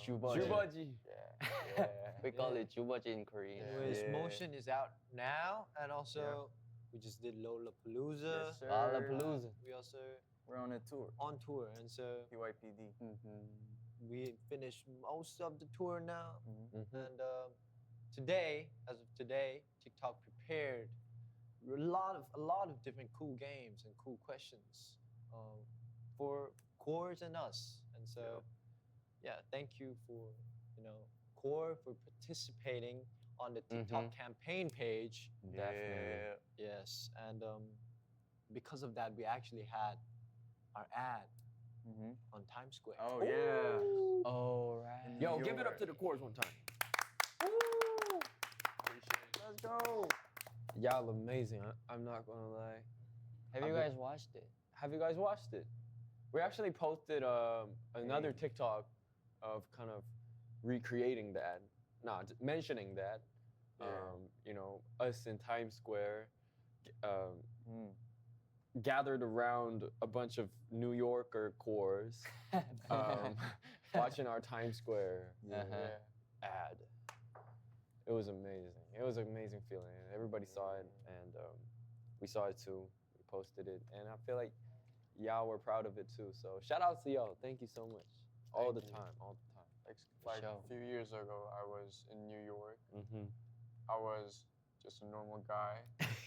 주버지. Yeah. We call it 주버지 in Korean. Anyways, Motion is out now, and also we just did Lollapalooza. Yes, sir. Lollapalooza. We also We're on a tour. on tour, and so PYPD. we finished most of the tour now. Mm-hmm. And today, as of today, TikTok prepared a lot of different cool games and cool questions for Cores and us. And so, yeah, thank you for Core for participating on the TikTok campaign page. Definitely. Yes, and because of that, we actually had our ad on Times Square. Oh yeah. Oh, right. Yo, give it up to the Cores one time. Let's go. Y'all amazing. I'm not gonna lie. Have you guys watched it? Have you guys watched it? We actually posted another TikTok of kind of recreating that, mentioning that. Us in Times Square, gathered around a bunch of New Yorker cores, watching our Times Square ad. It was amazing. It was an amazing feeling. Everybody saw it, and we saw it too. We posted it, and I feel like y'all were proud of it too. So shout out to y'all. Thank you so much. All the time. Like a few years ago, I was in New York. I was just a normal guy.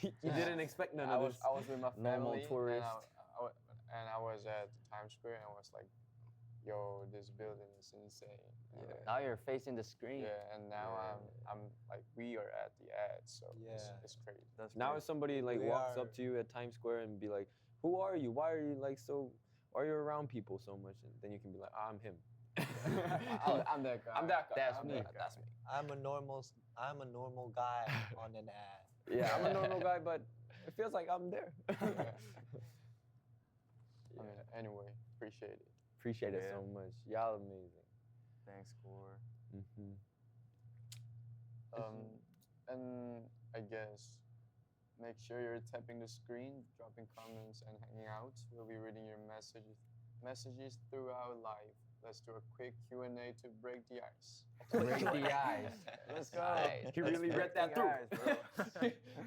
You didn't expect none of this. I was with my family. Normal tourist. And I was at Times Square, and I was like, yo, this building is insane. Now you're facing the screen. Yeah, and now I'm like, we are at the ad, so it's crazy. Now if somebody like walks up to you at Times Square and be like, who are you? Why are you why are you around people so much? And then you can be like, I'm him. I'm that guy. I'm that guy. That's me. That's me. I'm a normal guy on an ad. Yeah, I'm a normal guy, but it feels like I'm there. Anyway, appreciate it. Appreciate it so much. Y'all amazing. Thanks, Core. And I guess make sure you're tapping the screen, dropping comments, and hanging out. We'll be reading your messages throughout live. Let's do a quick Q&A to break the ice. Break the ice. Let's go. Right. You really read that through.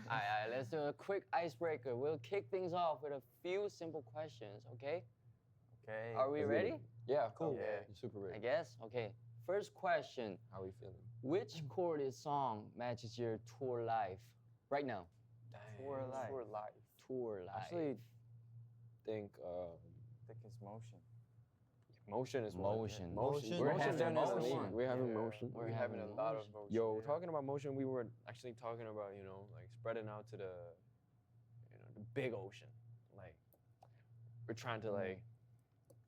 Alright, let's do a quick icebreaker. We'll kick things off with a few simple questions, okay? Okay. Are we ready? Yeah, cool. Yeah. Super ready. I guess. Okay. First question. How are we feeling? Which CORTIS song matches your tour life right now? Tour life. Tour life. Actually, think it's Motion. Motion is Motion. Motion. We're Motion having definitely. motion. We're having motion. We're having a lot of motion. Yo, talking about motion, we were actually talking about, like spreading out to the big ocean. Like, we're trying to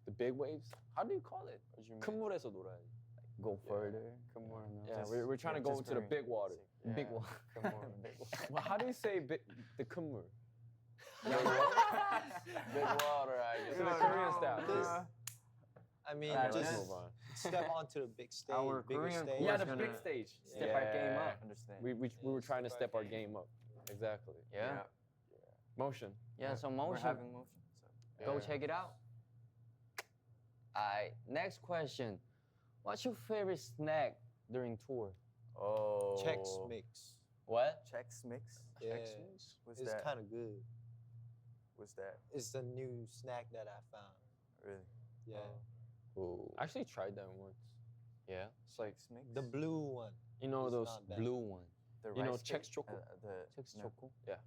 the big waves. How do you call it? 큰 물에서 놀아야지. Go further. Come on. Yeah, we're trying to go to the big water. Yeah. Big one. Come on, big water. Well, how do you say the 큰 물? Big water, I guess. To the Korean style. I mean, Let's just move on. step onto the big stage. Our bigger Korean stage. Yeah, the big stage. Step our game up. Understand. We were trying to step our game up. Exactly. Yeah. Motion. Yeah, so We're motion. having motion. So. Go check it out. Alright, next question. What's your favorite snack during tour? Oh. Chex Mix. What? Chex Mix? Yeah. Chex Mix? What's It's that? kind of good. What's that? It's a new snack that I found. Really? Yeah. Ooh. I actually tried that once. Yeah. It's like, Chex Mix? The blue one. those not bad. Blue one. The you know, rice Chex cake? Choco. Chex no. Choco? Yeah.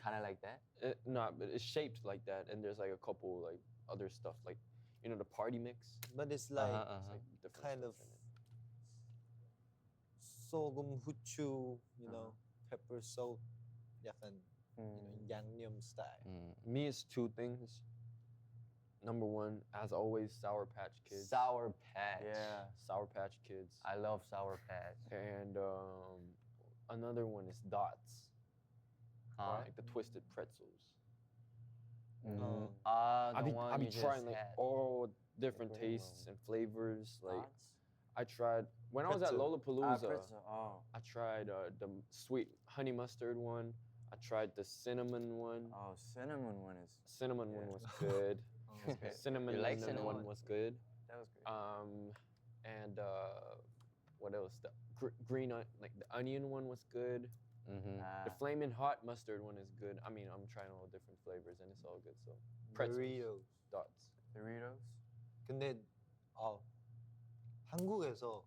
Kind of like that? No, but it's shaped like that, and there's like a couple like other stuff, like the party mix. But it's like It's like different kind of stuff in it. 소금, 후추, pepper, salt, 약간, 양념 style. Me, it's two things. Number one, as always, Sour Patch Kids. Sour Patch. Yeah. Sour Patch Kids. I love Sour Patch. And another one is Dots. Like the twisted pretzels. I be trying like all different tastes and flavors. Like I tried when I was at Lollapalooza. I tried the sweet honey mustard one. I tried the cinnamon one. Oh, cinnamon one is. Cinnamon one was good. Cinnamon You like and cinnamon? one was good. That was good. and what else? The green, like the onion one was good. Mm-hmm. The flaming hot mustard one is good. I mean, I'm trying all different flavors and it's all good. So pretzels, Doritos. dots. Doritos. 근데 한국에서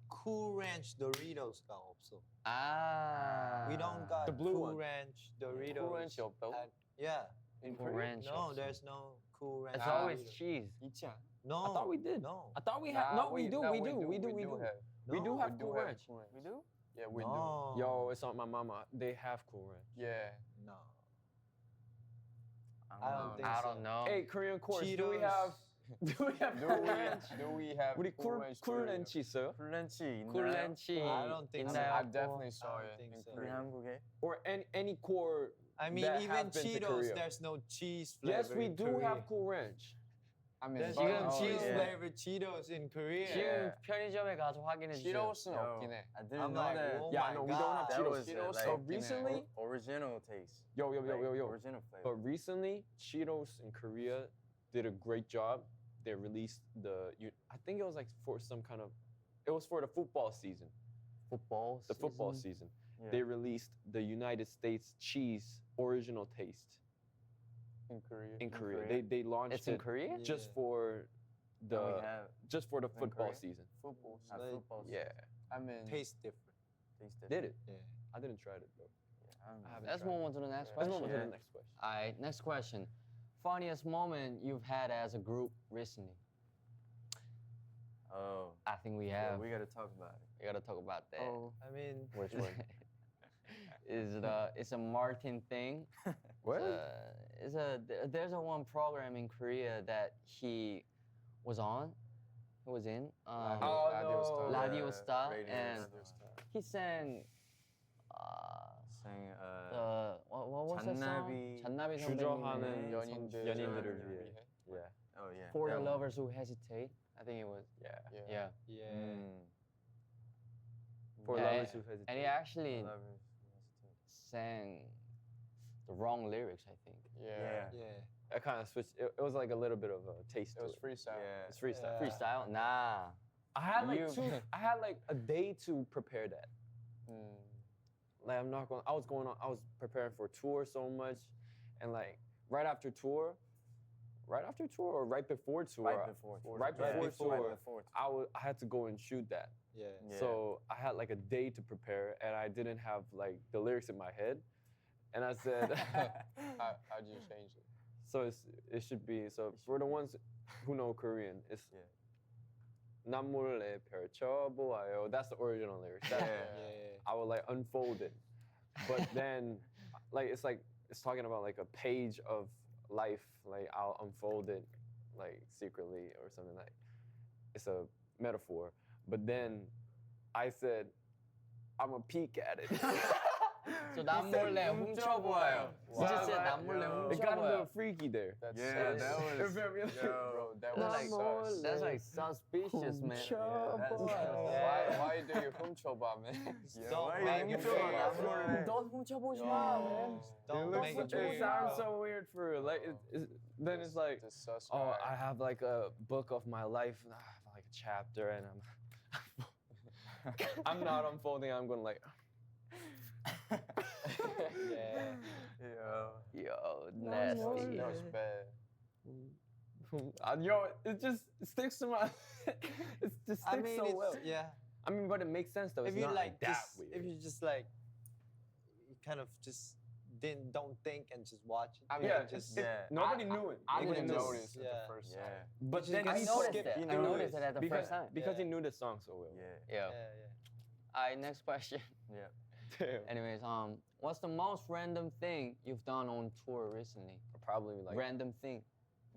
Cool Ranch Doritos가 없어. Ah. We don't got The blue Cool one. Ranch Doritos. Cool Ranch 없다고? Yeah. In Cool Ranch. No, there's no Cool Ranch. It's always Doritos. cheese. 있지 않아? No. I thought we did. No. I thought we had. No, we do. no, We do. We do have. We do No. have We Cool do have Ranch. Cool Ranch. We do? Yeah, we No. Yo, it's on my mama. They have Cool Ranch. do. Yeah. No. I don't think I so. don't know. Hey, Korean course. Cheetos. Do we have Cool Ranch? Do we have 우리 Cool 쿨 Ranch? 쿨렌치 있어요? 쿨렌치 있나요? 쿨렌치. I don't think so. 있나요? I definitely saw I don't it think in so. 우리 Korea. 한국에? Or any core? I mean, that even have been to Cheetos, Korea. there's no cheese flavor. Yes, we in do Korea. have Cool Ranch. I mean, There's but- no Oh, cheese yeah. flavored Cheetos in Korea. 지금 편의점에 가서 확인해 주세요. Cheetos는 Yo, 없긴 해. I didn't I'm know like, that. oh Yeah, my no, we don't have God. That Cheetos. was Cheetos So 없긴 해. recently, Original taste. yo, Like, Original flavor. But recently, Cheetos in Korea did a great job. They released I think it was like for some kind of, it was for the football season. Football. The football season. Yeah. They released the United States cheese original taste In Korea. in Korea. Korea? They launched It's in it Korea? just Yeah. for And we the have football Korea? season. Football. a Like, football. Yeah, I mean, Tastes different. Taste did it? Yeah. I didn't try it though. I don't know. I haven't Let's tried move it. on to the next Yeah. Let's question. move on to Yeah. the next question. Alright, next question. Funniest moment you've had as a group recently? Oh. I think we Yeah, have. we gotta talk about it. We gotta talk about that. oh, I mean, Which one? It's a Martin thing. What? There's a one program in Korea that he was on. He was in. Oh, Radio Star. no. Radio Star, Radio and Star. he sang. Saying What was that song? 잔나비 잔나비 주저하는 선배님의 연인들을 위해. 위해. Yeah. Oh yeah. For the that one. lovers who hesitate. I think it was. Yeah. Yeah. Yeah. yeah. Mm. For Yeah, lovers who hesitate. And he actually Lovers. sang the wrong lyrics, I think. Yeah. Yeah. I kind of switched. It was like a little bit of a taste It was to it. freestyle. Yeah. It's freestyle. Yeah. Freestyle? Nah. I had like You- I had like a day to prepare that. Mm. Like I was preparing for tour so much, and like right after tour or right before tour, Right before. Right before tour, Right before. I had to go and shoot that. Yeah. Yeah. So I had like a day to prepare, and I didn't have like the lyrics in my head, and I said, How'd you change it? so it should be so for the ones who know Korean, it's Yeah. 난 몰래 펼쳐보아요. That's the original lyrics. That- Yeah. I would like unfold it, but then it's talking about like a page of life. Like I'll unfold it like secretly or something like. It's a metaphor, but then I said, I'm a peek at it. So 난 몰래 훔쳐보아요. You just said 난 몰래 It got a little 훔쳐보아요. freaky there. That's Yeah, sus. that was. Bro, that That's was like, sus. that's like suspicious, man. Why do you 훔쳐봐, man? Don't why make you it 훔쳐봐, weird. 난 몰래. 너 훔쳐보지 마, man. Don't make it It weird. sounds bro. so weird for real. Like then it's like, This sus oh, guy. I have like a book of my life, and I have like a chapter, and I'm not unfolding. I'm going like. Yeah. Yeah. Yo, That nasty. was bad. Yo, it just sticks to my. It just I sticks mean, so it's, well. yeah. I mean, but it makes sense though. If It's you not like that just, weird. if you just like, you kind of just don't think and just watch it. I you mean, can yeah, just Yeah. Nobody knew it. I You didn't can just- notice it yeah. the first Yeah. time. But you then can I he skip noticed it. it. He I knew noticed it. it at the because first time. because he Yeah. knew the song so well. Yeah. Yeah. Yeah. Alright, next question. Yeah. Damn. Anyways, what's the most random thing you've done on tour recently? Probably like Random thing.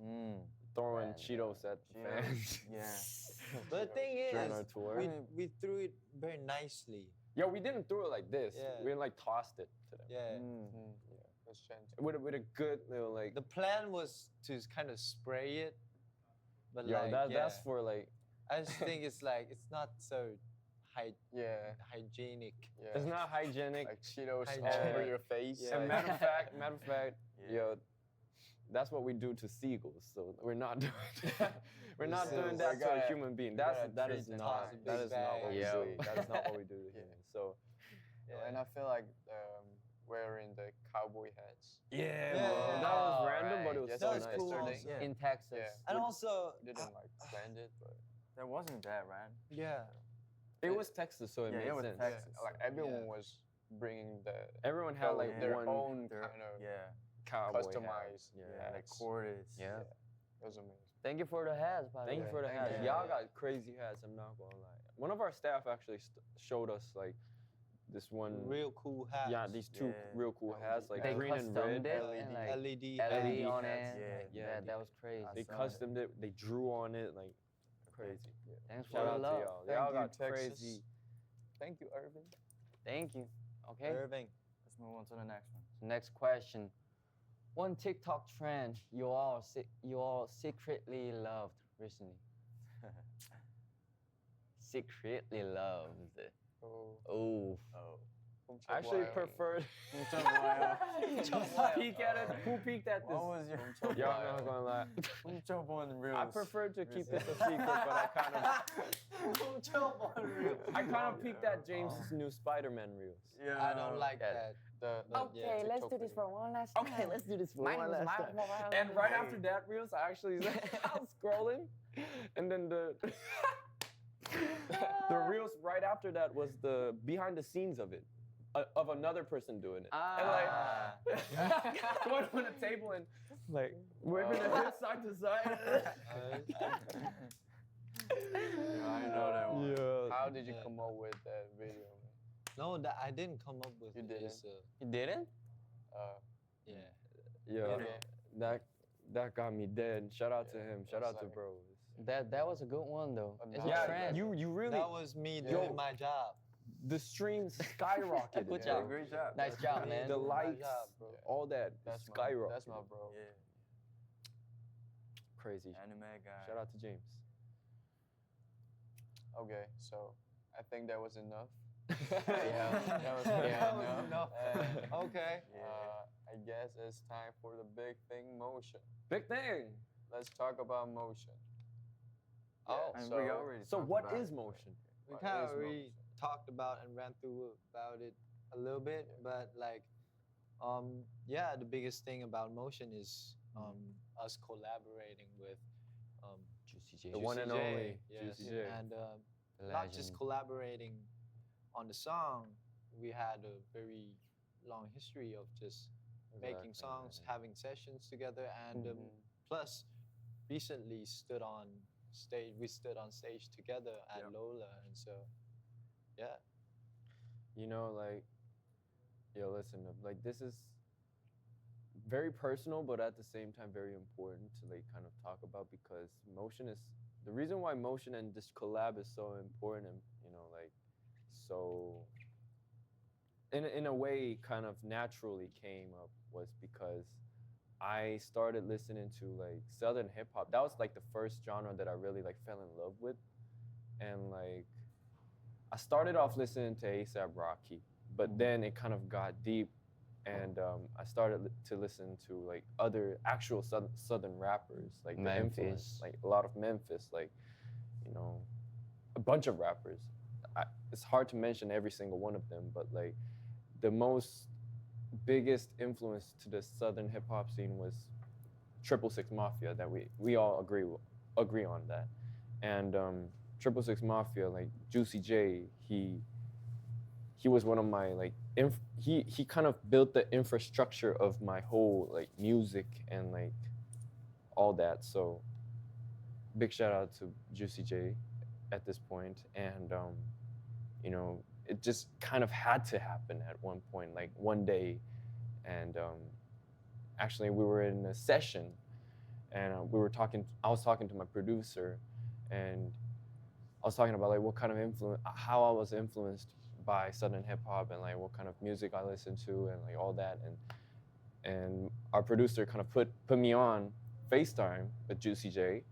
Mm. throwing Random. Cheetos at the fans Yeah. But the thing during is, our tour. we threw it very nicely. Yo, we didn't throw it like this. Yeah. We like tossed it to them. Yeah. Mm. Yeah, that's gentle. With a good little like. The plan was to kind of spray it, but Yo, like that's for like. I just think it's like it's not so Yeah, hygienic. yeah. It's not hygienic. Like Cheetos all Hygienic. over your face. Yeah. And matter of fact, Yeah. yo, that's what we do to seagulls. So we're not doing that. We're not This doing is- that we to a gotta- human being. we That gotta is treat them not as a that big is not what we bag. do. That is not what we do to Yeah. humans. So And I feel like wearing the cowboy hats. yeah, Yeah. bro, that was random, but it was Yes, so that was nice. cool yesterday. also. Yeah. In Texas. Yeah. And We also, didn't like plan it, but That wasn't that random. yeah, It was Texas, so it Yeah, made it was sense. Texas. like everyone was bringing Everyone had like their one own Their- kind of Yeah. cowboy hat. customized. Yeah. Yeah, like hats. CORTIS. Yeah. It was amazing. Thank you for the hats, by the Thank you way. for the Thank hats. you. Y'all got crazy hats. I'm not gonna lie. One of our staff actually showed us like this one. real cool hats. Yeah, these two Yeah. real cool hats, like They green and customed red. it LED. and like LED LED on hats. it. Yeah. Like, Yeah, that was crazy. I They saw customed it. They drew on it, like crazy. Thanks for Shout the out to love. y'all. Thank Y'all you, got Texas. crazy. Thank you, Irvin. Thank you. Okay. Irving. Let's move on to the next one. Next question. One TikTok trend you all secretly loved recently. Secretly loved. Oh, Oh. Oh. I actually preferred. Who Peek at it. Who peeked at this? What was your Y'all not gonna lie. jump on reels? I preferred to keep this a secret, but I kind of peeked at James's new Spider-Man reels. Yeah. I don't like Yeah. that. Okay, let's do this for one last time. Okay, let's do this for one last time. And right after that reels, I actually I was scrolling, and then the reels right after that was the behind the scenes of it, of another person doing it, and like going on the table and like waving their head side to side. Yeah, I know that one. Yeah. How did you come up with that video, man? No, that I didn't come up with. You it. didn't? It's, You didn't? yeah. Yeah, Okay. that got me dead. Shout out to Yeah, him. Shout out to like- bros. That was a good one though. It's a Yeah, trend. You really That was me Yeah. doing my job. the streams skyrocketed. Good bro. job. Great job. Nice job, man. The Doing my likes, job, bro. all that, That's my skyrocketed. bro. Yeah. Crazy. Anime guy. Shout out to James. Okay, so I think that was enough. Yeah. That was That was enough. enough. And, Okay. I guess it's time for the big thing, motion. Big thing. Let's talk about motion. Oh, And so, we already So talked what about is it. motion? We What kind is of already motion? talked about and ran through about it a little bit, Yeah. but like, yeah, the biggest thing about motion is us collaborating with Juicy J. The one and Juicy J, only yes, Juicy J. and The not just legend. collaborating on the song. We had a very long history of just making Exactly, songs, yeah. having sessions together, and Mhm. plus, recently stood on stage. We stood on stage together at Yep. Lola, and so, yeah. You know, like, yo, listen, like this is very personal, but at the same time very important to like kind of talk about because motion is the reason why motion and this collab is so important and like so in a way kind of naturally came up was because I started listening to like Southern hip hop. That was like the first genre that I really like fell in love with, and like I started off listening to A$AP Rocky, but then it kind of got deep, and I started to listen to like other actual southern rappers, like the influence, Memphis. like a lot of Memphis, like a bunch of rappers. It's hard to mention every single one of them, but like the most biggest influence to the southern hip hop scene was 666 Mafia. That we all agree on that, and 666 Mafia, like Juicy J, he was one of my like he kind of built the infrastructure of my whole like music and like all that. So big shout out to Juicy J at this point, and it just kind of had to happen at one point, like one day, and actually we were in a session, and I was talking to my producer, and I was talking about like what kind of how I was influenced by Southern hip hop and like what kind of music I listened to and like all that, and our producer kind of put me on FaceTime with Juicy J.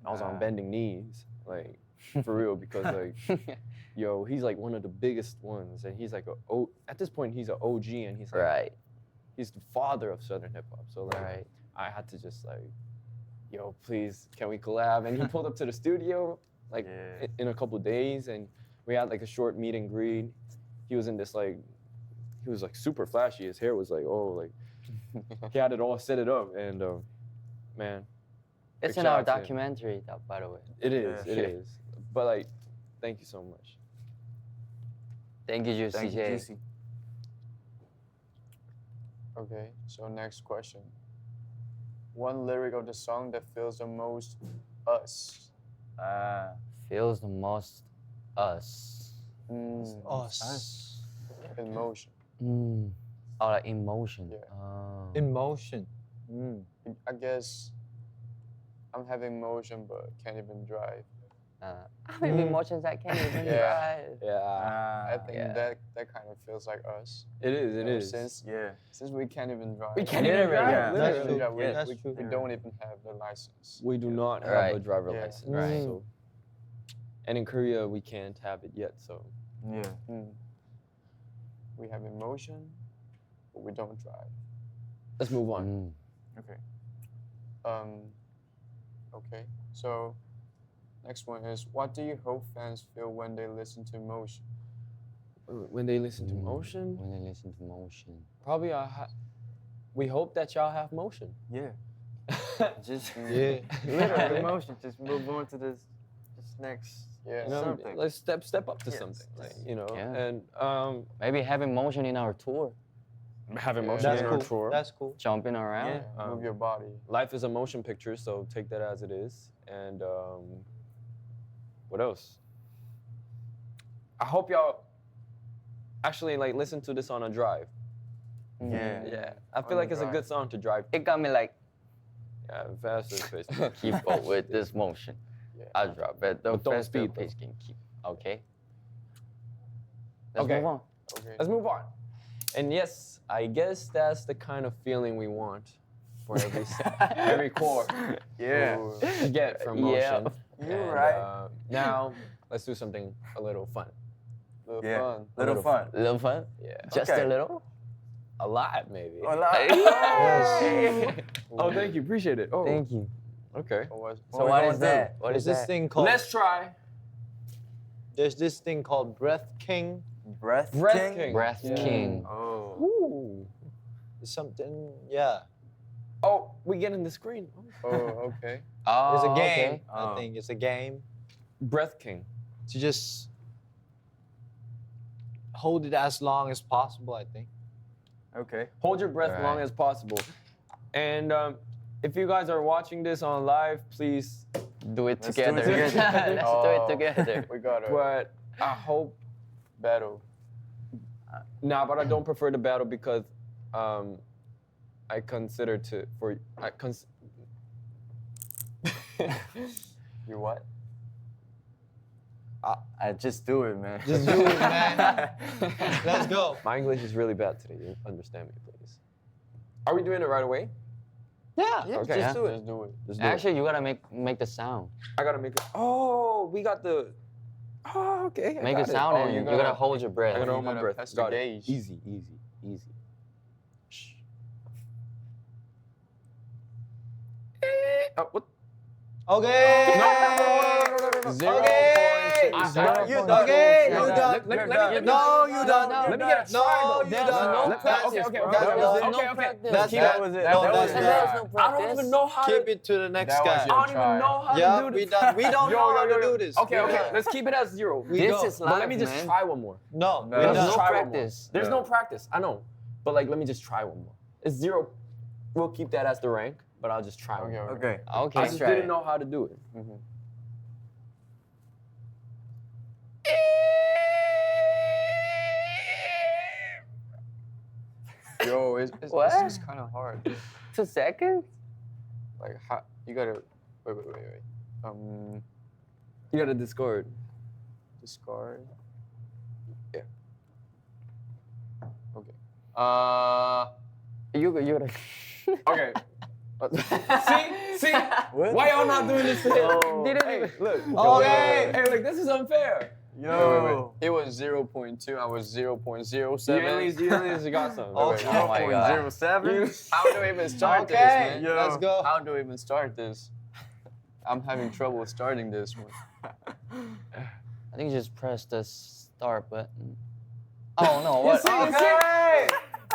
I was on bending knees, like for real, because like yo, he's like one of the biggest ones, and he's like at this point he's an OG, and he's like Right. he's the father of Southern hip hop. So like Right. I had to just like, yo, please, can we collab? And he pulled up to the studio like Yeah. in a couple days, and we had like a short meet and greet. He was in this like, he was like super flashy. His hair was like, oh, like he had it all set it up, and man, It's big in our shout out to him. documentary, by the way. It is, Yeah. it is. But like, thank you so much. Thank you, Juicy Thank you, J. Juicy. Okay, so next question. One lyric of the song that feels the most us. Feels the most us. Us. Emotion. Oh, like emotion. Yeah. Oh. Emotion. I guess I'm having emotion but can't even drive. I'm having emotions I can't even Yeah. drive. Yeah, I think yeah. that kind of feels like us. it is, it You know, is. Since we can't even drive. We can't Yeah, even drive. yeah. That's literally. true. we, That's we, true. we don't even have the license. We do not have a Right. driver Yeah. license. Right. So, and in Korea, we can't have it yet. So, Yeah. We have emotion, but we don't drive. let's move on. Okay. Okay. So next one is, what do you hope fans feel when they listen to emotion? When they listen to motion, When they listen to motion. probably we hope that y'all have motion. Yeah. Just Yeah. literally emotion. Just move on to this next. Yeah. You know, Something. let's step up to Yes, something. Like, just- you know, Yeah. and Maybe having motion in our tour. having Yeah. motion That's in our cool. tour. That's cool. Jumping around. Yeah, move your body. Life is a motion picture, so take that as it is. And what else? I hope y'all actually like listen to this on a drive. Yeah. Yeah, I feel On like a it's a drive. good song to drive. It got me like, Yeah, faster pace. keep up with this motion. Yeah. I'll drop it. The But don't faster speed, though. pace can keep. Okay. Let's Okay. move on. Okay. Let's move on. And yes, I guess that's the kind of feeling we want for every core Yeah. Ooh. to get from Yeah. motion. You're And, right. Now, let's do something a little fun. Little Yeah. fun. Little fun. Little fun. Yeah, Just Okay. a little. a lot maybe. Hola. Oh, thank you. Appreciate it. Oh, Thank you. okay. Or what- So we what gonna is that? What There's is this that? thing called. Let's try There's this thing called Breath King. Breath. Breath King? King. Breath Yeah. King. Oh. Ooh. It's something. Yeah. Oh, we get in the screen. Oh, okay. Oh, It's a game. okay. Oh. I think it's a game Breath King. to just hold it as long as possible. I think. Okay. Hold your breath Right. long as possible. And if you guys are watching this on live, please. Do it Let's do it together. together. Let's Oh, do it together. We got a But I hope. battle. Nah, but I don't prefer the battle because I consider to for I cons. You what? I just do it, man. Just do it, man. Let's go. My English is really bad today. You understand me, please. Are we doing it right away? Yeah. Okay. Just do it. Just do it. Let's do it. Actually, you gotta make the sound. I gotta make it. Oh, we got the. Oh, okay. I Make got a sound Oh, and you you gotta gotta- hold your breath. I gotta You hold my gotta breath. press the Got it. gauge. Easy, easy, easy. Shh. What? Okay. Zero Okay. points. No, you okay. done. You You're done. done. Let You're me done. get- No, you done. no, Let me get a No, try, though. you There's done. no Let- practice, okay, okay, bro. okay, That okay, was it. okay, No okay. practice. Let's keep That it. was it. That No, was that's it. it. There's no I don't practice. even know how Keep to. it to the next That was guy. your I don't even try. know how Yeah, to do we this. done. We don't know how to do this. Okay, okay. Let's keep it at 0. We This go. is But let live, me just man. try one more. No, No. we There's done. no try one more. practice. There's Yeah. no practice. I know. But like, let me just try one more. It's 0. We'll keep that as the rank, but I'll just try one Okay, more. Okay. Okay. I just didn't know how to do it. Yo, What? this is kind of hard. 2 seconds? Like, how, you gotta wait. You got to Discord. Discard. Yeah. Okay. You gotta. Okay. see? Why y'all not doing this today? Didn't Hey, even. look. Okay. Hey, look, this is unfair. Yo. He was 0.2. I was 0.07. You at least got some. Oh, Wait, Oh my God. 0.07. How do we even start this, Okay, man? Yo. let's go. How do we even start this? I'm having trouble starting this one. I think you just press the start button. Oh no! What? Okay.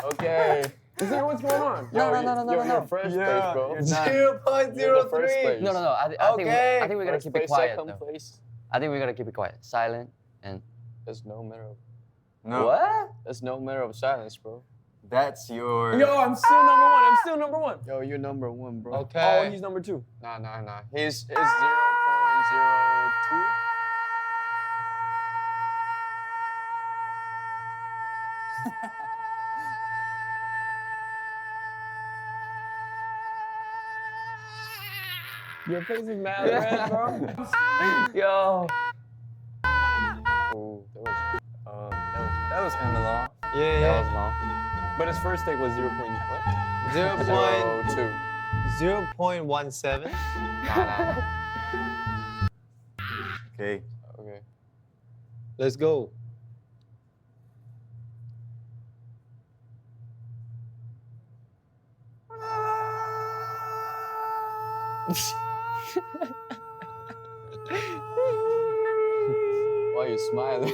Okay. What's going on? No, Yo, no, no, no, you're no, in no. first Yeah, place, bro. you're not. You're the first 0.03. place. No, no, no. I Okay. think we gotta First keep it place, quiet second though. place. I think we gotta keep it quiet, silent, and There's no matter of No. what? there's no matter of silence, bro. That's your. Yo, I'm still number one. I'm still number one. Yo, you're number one, bro. Okay. Oh, he's number two. Nah. He's 0.02. Your face is mad red, bro. Yo. Oh, That was kind of long. Yeah, That was yeah. long. But his first take was 0. What? 0.02. 0.17. Nah. Okay. Okay. Let's go. Why are you smiling?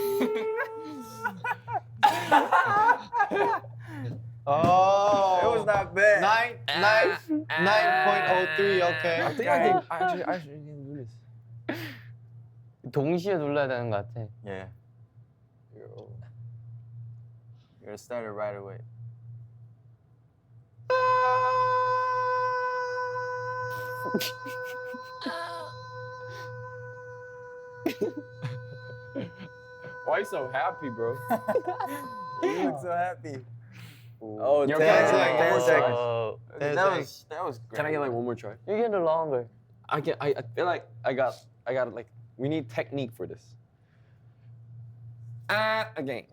Oh. It was not bad. 9.03. Okay. I think I should do this. 동시에 눌러야 되는 것 같아. Yeah. Yo. You gotta start it right away. Why you so happy, bro? You look so happy. Ooh. Oh, Yo, 10 can I seconds. get 10 one seconds. Oh, That was great. Can I get like one more try? you can do longer. I feel like I got like we need technique for this. Again.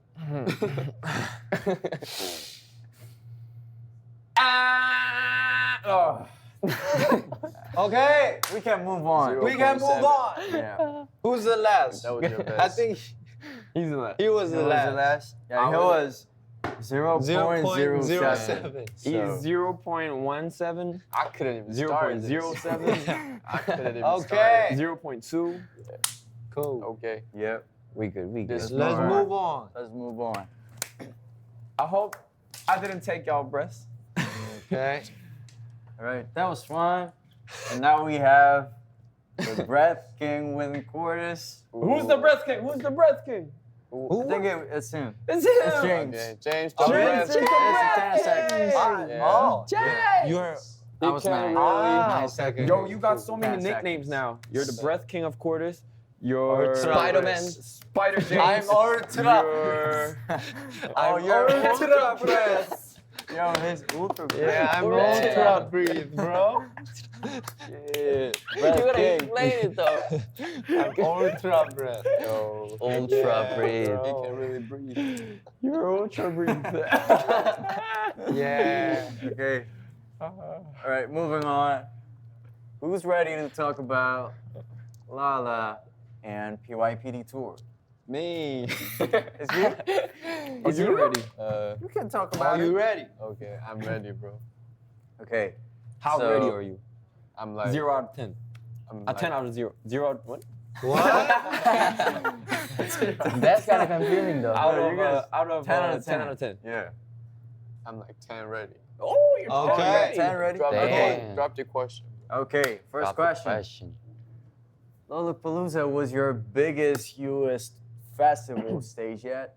Oh. Okay. We can move on. Zero. We can move 0.7. on. Yeah. Who's the last? That was your best. I think He's in that. he was Who the was last. the last? Yeah, I he was 0.07. 0.07. He's 0.17, I couldn't even start this. 0.07, I couldn't even Okay. start 0.2. Cool. it. Okay. Yep. We good. This Let's Smart. move on. Let's move on. I hope I didn't take y'all breaths. Okay. All right, that was fun. And now we have the Breath King with CORTIS. Who's the breath king? Who's the breath king? I think it's him. It's It's him. James. Okay, James. Oh, the James breath. is the It's breath 10 seconds. king. Yeah. Oh. James. You're. I was can't nine. really- 9 seconds. Yo, you got so many 10 nicknames seconds. now. You're the breath king of CORTIS. You're Ultra Spider-Man. Breath. Spider James. I'm ultra. You're I'm you're ultra breath. Yo, his ultra breath. Yeah, I'm Ultra. ultra breathe, bro. Yeah. You Breath gotta King. explain it though. I'm ultra breath. Yo. Ultra breathe. He can really breathe. You're ultra breathe. Yeah. Okay. All right, moving on. Who's ready to talk about Lala and PYPD tour? Me. Is you? Are you ready? You can talk Are about you it. ready? Okay, I'm ready, bro. Okay. How So- ready are you? I'm like 0 out of 10. I'm A 10 out of 0. 0 out of what? What? That's kind of confusing though. Out you of, guys- out of 10 out of 10 out of 10. Yeah. I'm like 10 ready. Oh, you're Okay. 10 ready? Drop, Damn. drop the question. Okay, first Drop the question. Lollapalooza was your biggest US festival stage yet.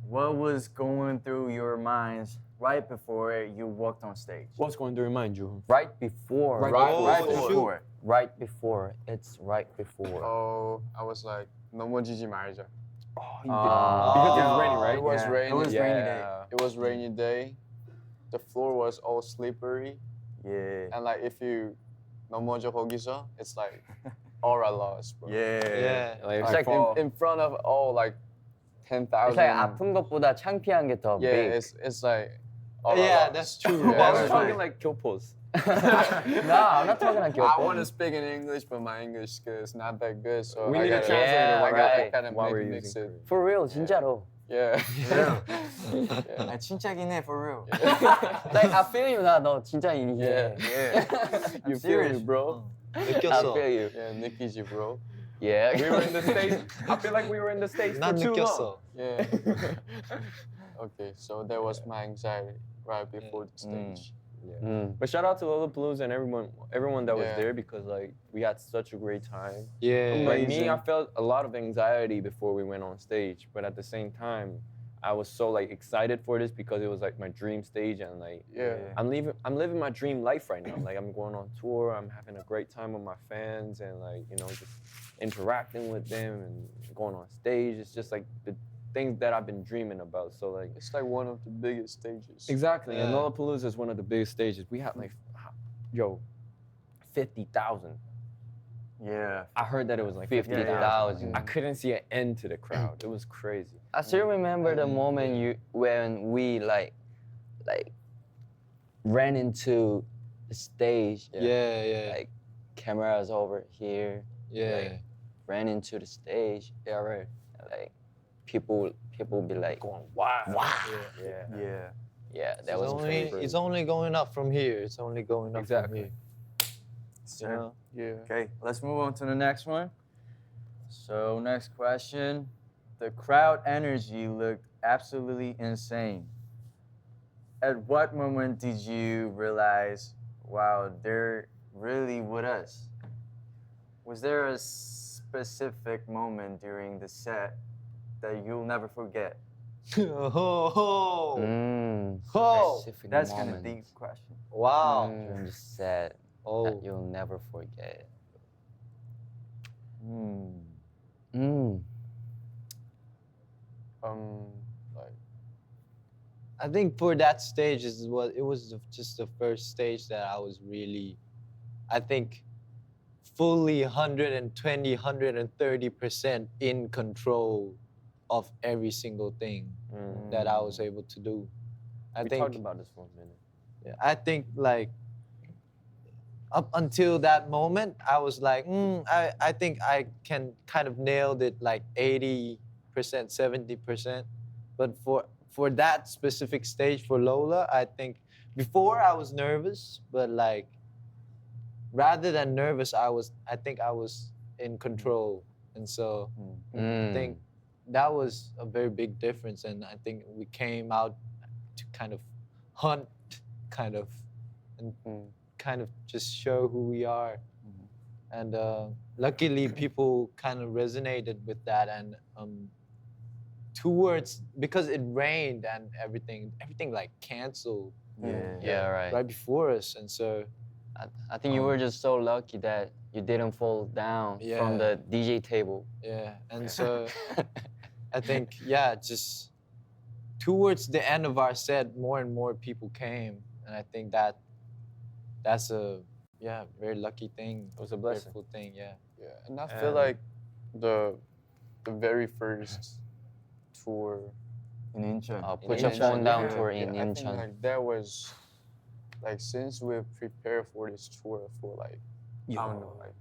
What was going through your minds right before you walked on stage? What's going through your mind, Ju? Right before. Right Right before. before. Right before. It's right before. Oh, I was like, 넘어지지 말자. Oh, you Because it's raining, right? It was Yeah, rainy. It was rainy day. Yeah. It was rainy day. The floor was all slippery. Yeah. And like if you 넘어져 거기서, it's like aura loss, bro. Yeah. Yeah. Like, It's like like in front of all like 10,000. It's like 아픈 것보다 창피한 게 더 Yeah, big. it's like aura Yeah, loss. that's true. Yeah, I was that's talking right. like kill pose. No, I'm not talking like your I phone. want to speak in English, but my English skill is not that good. So We I need a gotta, translator I right gotta kind of while we're mix using it. Korean. For real, 진짜로. Yeah. Real. 아, 진짜긴 해, for real. Like I feel you 나 너 진짜 이해. Yeah. I'm You feel serious. me, bro? I 느꼈어. feel you. Yeah, Nikki G, bro. Yeah. We were in the States. I feel like we were in the States for 난 too long. 느꼈어. Yeah. Okay, so that was my anxiety right before the stage. Yeah. Mm. But shout out to Lollapalooza and everyone that was Yeah. there because like we had such a great time. Yeah. Like me, I Amazing. felt a lot of anxiety before we went on stage, but at the same time, I was so like excited for this because it was like my dream stage and like Yeah. I'm living my dream life right now. Like I'm going on tour, I'm having a great time with my fans and like, you know, just interacting with them and going on stage. It's just like the things that I've been dreaming about. So like It's like one of the biggest stages. exactly, and Yeah. Lollapalooza is one of the biggest stages. We had like 50,000. Yeah. I heard that it was like 50,000. I couldn't see an end to the crowd. It was crazy. I still remember the moment when we like ran into the stage. Yeah. Like cameras over here. Yeah. Like, ran into the stage. Yeah, right. Like people be like, Going wild. wow. Yeah. Yeah. Yeah, that was crazy. It's only going up from here. It's only going up Exactly. from here. Sir. You know? Yeah. Okay, let's move on to the next one. So, next question. The crowd energy looked absolutely insane. At what moment did you realize, wow, they're really with us? Was there a specific moment during the set that you'll never forget? Oh. Mm, Oh, specific That's kind of moments deep question. Wow. during the set that Oh. you'll never forget. Hmm. Mm. Like I think for that stage is what it was just the first stage that I was really, I think, fully 120, 130% in control of every single thing that I was able to do. I We think talked about this for a minute. Yeah, I think like up until that moment, I was like, I think I can kind of nailed it like 80%, 70%. But for that specific stage for Lola, I think before I was nervous, but like rather than nervous, I think I was in control. And so I think that was a very big difference. And I think we came out to kind of hunt, and kind of just show who we are. And luckily, people kind of resonated with that. And towards, because it rained and everything like canceled Yeah, right. right before us. And so I think you were just so lucky that you didn't fall down from the DJ table. yeah, and so I think just towards the end of our set, more and more people came, and I think that's a very lucky thing. It was a blessing. Grateful thing, yeah. yeah, and I feel like the very first tour In Incheon. Put your Incheon, phone down yeah, tour in I think Incheon. like that was like since we prepared for this tour for like I don't know like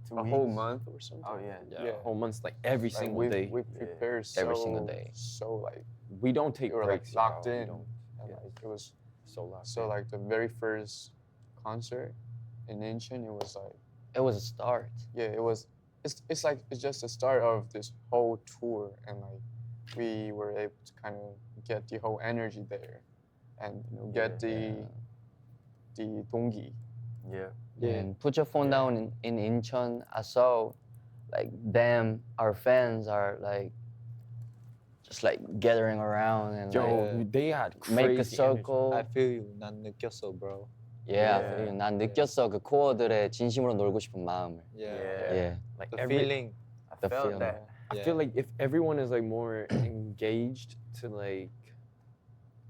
2 a whole weeks? month or something. Oh, yeah. Yeah. Yeah. Whole months, like every Like, single we, day. We prepared Every single day. so like We don't take we were like breaks. locked y'all. We in, don't- and yeah. like it was So locked. so like the very first concert in Incheon, it was like It was a start. yeah, it was. It's like it's just the start of this whole tour, and like we were able to kind of get the whole energy there, and you know get the 동기. Yeah. And put your phone down in Incheon. I saw like them, our fans are like just like gathering around and Yo, like they had make a crazy circle. I feel you. 난 느꼈어, bro. Yeah, Yeah. 그리고 난 느꼈어 그 코어들의 진심으로 놀고 싶은 마음을. Yeah. Yeah. Like The every, feeling. I The felt feeling. that. I Yeah. feel like if everyone is like more engaged to like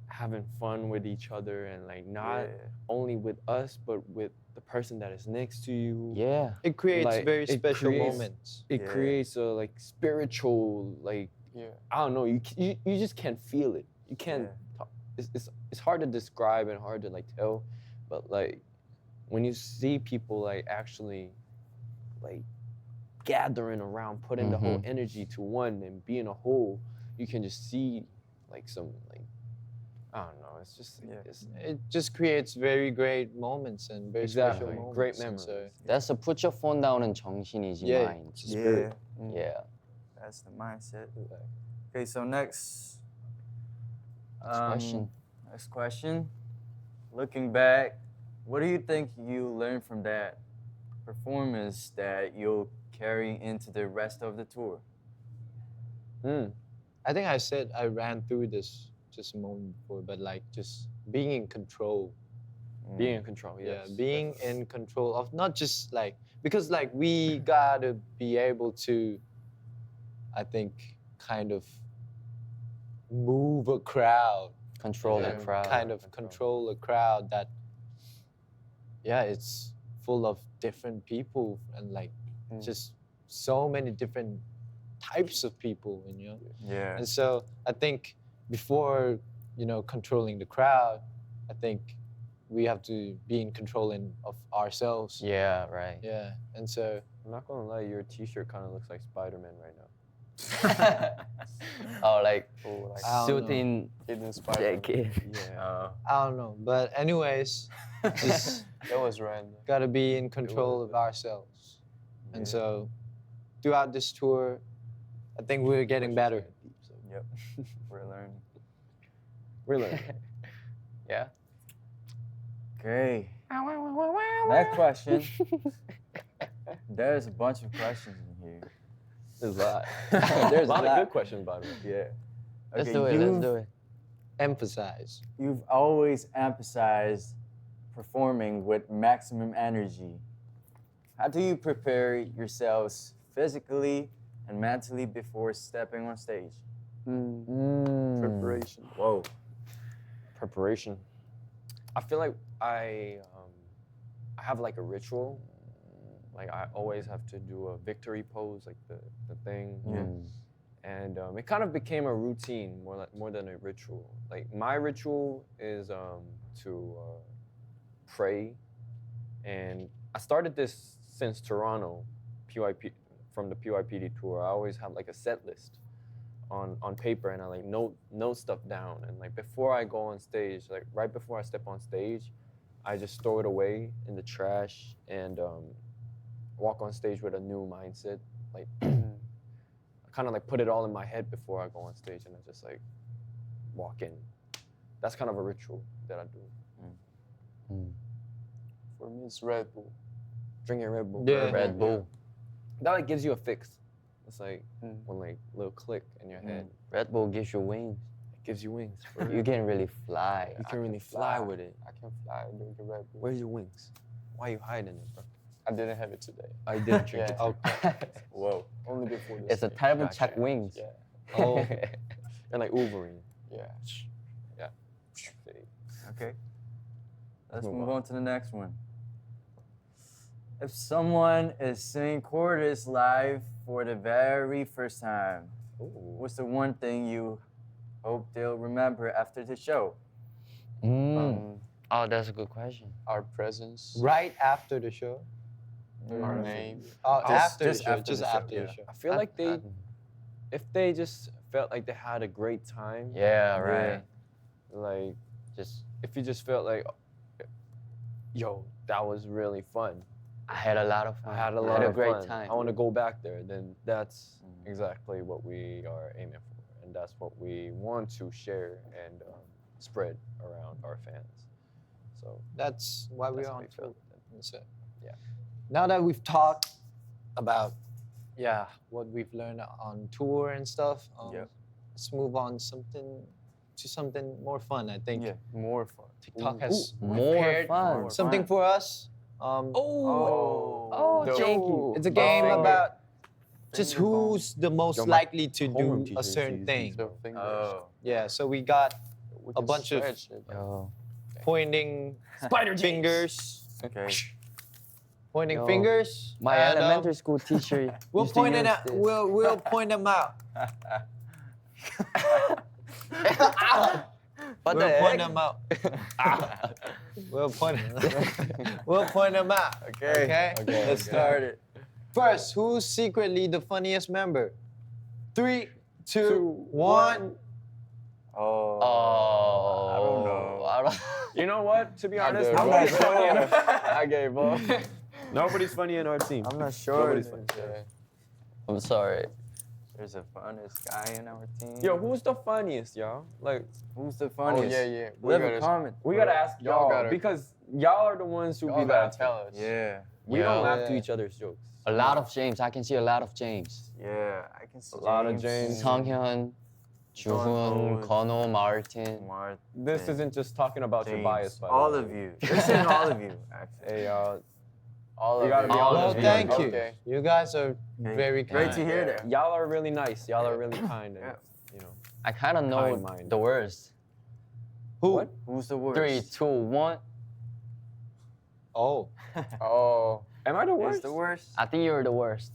having fun with each other and like not only with us but with the person that is next to you. Yeah. It creates Like, very it special creates- moments. It Yeah. creates a like spiritual like Yeah, I don't know, you just can't feel it. You can't Yeah. talk. It's hard to describe and hard to like tell, but like when you see people like actually like gathering around, putting the whole energy to one and being a whole, you can just see like some like I don't know. It's just It just creates very great moments and very special exactly moments. great and memories. so- That's a put your phone down은 정신이지 Yeah. mind. Yeah, Yeah. that's the mindset. Okay, so next question. Next question. Looking back, what do you think you learned from that performance that you'll carry into the rest of the tour? I think I said I ran through this just a moment before, but like just being in control. Being in control, yes. Yeah, being in control of not just like because like we gotta be able to, I think, kind of move a crowd. Control the and crowd. Kind of control a crowd that, yeah, it's full of different people and like just so many different types of people, and you know. Yeah. And so I think before, controlling the crowd, I think we have to be in controlling of ourselves. Yeah, right. Yeah. And so I'm not gonna lie, your T-shirt kind of looks like Spider-Man right now. Oh, like I don't know. shooting Hidden Spider. jacket. Yeah. I don't know, but anyways, just That was random. gotta be in control of ourselves. And so throughout this tour, I think we're getting better. Yep. We're learning. We're learning. Yeah. Okay. Next question. There's a bunch of questions in here. There's a lot. There's a lot a of lot. good questions, by the way. Yeah. Let's Okay, do it. Let's do it. Emphasize. You've always emphasized performing with maximum energy. How do you prepare yourselves physically and mentally before stepping on stage? Preparation. Whoa. Preparation. I feel like I have like a ritual. Like I always have to do a victory pose, like the thing. And it kind of became a routine more than a ritual. Like my ritual is to pray, and I started this since Toronto, from the PYPD tour. I always have like a set list on paper, and I like note stuff down. And like before I go on stage, like right before I step on stage, I just throw it away in the trash and walk on stage with a new mindset. Like I kind of like put it all in my head before I go on stage, and I just like walk in. That's kind of a ritual that I do. For me, it's Red Bull. Drinking Red Bull. Yeah. Red Bull. That like gives you a fix. It's like one like little click in your head. Red Bull gives you wings. It gives you wings. For real. You can really fly. You can really fly with it. I can fly drinking Red Bull. Where's your wings? Why are you hiding it, bro? I didn't have it today. I did drink it. Yeah. Whoa. Only before this. It's a day. terrible Gotcha. check wings. Yeah. Oh, You're like Wolverine. Yeah. Yeah. Okay. Let's Move move on. on to the next one. If someone is seeing CORTIS live for the very first time, what's the one thing you hope they'll remember after the show? Oh, that's a good question. Our presence. right after the show. Our name. Oh, after just the show. after Just the show, after yeah. the show. I feel like if they just felt like they had a great time, Yeah, right. like Just if you just felt like, yo, that was really fun. I had a lot of fun. I had a lot a of great fun. time. I want to go back there. Then that's exactly what we are aiming for, and that's what we want to share and spread around our fans. So That's why that's we're how on we tour. felt. That's it. Yeah. Now that we've talked about, what we've learned on tour and stuff, Yep. let's move on to something more fun. I think Yeah. More fun. TikTok has more prepared fun. something for us. Oh, the- thank you. It's a game Oh. about just Finger bomb. who's the most Yo, my likely to do homeroom a teacher certain used thing. So fingers. Oh. Yeah, so we got We a can bunch of- stretch it. Yo. pointing fingers, Okay. pointing Yo. fingers. My and, elementary school teacher. We'll used to point it use out. this. We'll point them out. What we'll the point heck? them out. We'll point we'll point them out. Okay. Let's start it. First, who's secretly the funniest member? 3, 2, 1. Oh, Oh, I don't know. I don't. You know what? To be honest, gave nobody's up. funny. I gave up. Nobody's funny in our team. I'm not sure. Nobody's funny. Yeah. I'm sorry. There's a funnest guy in our team. Yo, who's the funniest, y'all? Like, Who's the Oh funniest? yeah. Leave a comment. we gotta ask Y'all y'all gotta- because y'all are the ones who Y'all be gotta laughing. tell us. Yeah, We don't Yeah. laugh to each other's jokes. A lot of James. I can see a lot of James. yeah. I can see A lot of James. 성현, 주훈, 건호, Martin. Smart. This isn't just talking about your James. bias, by the All way. of you. They're saying all of you, actually. Hey, y'all. All You of gotta you. be All Well, of you. thank you. Okay. You guys are Okay. very Great kind. to hear that. Y'all are really nice. Y'all are really kind. And, Yeah. you know. I kind of know Kind-minded. the worst. Who? What? Who's the worst? 3, 2, 1. Oh. Oh. Am I the Who's worst? the worst? I think you're the worst.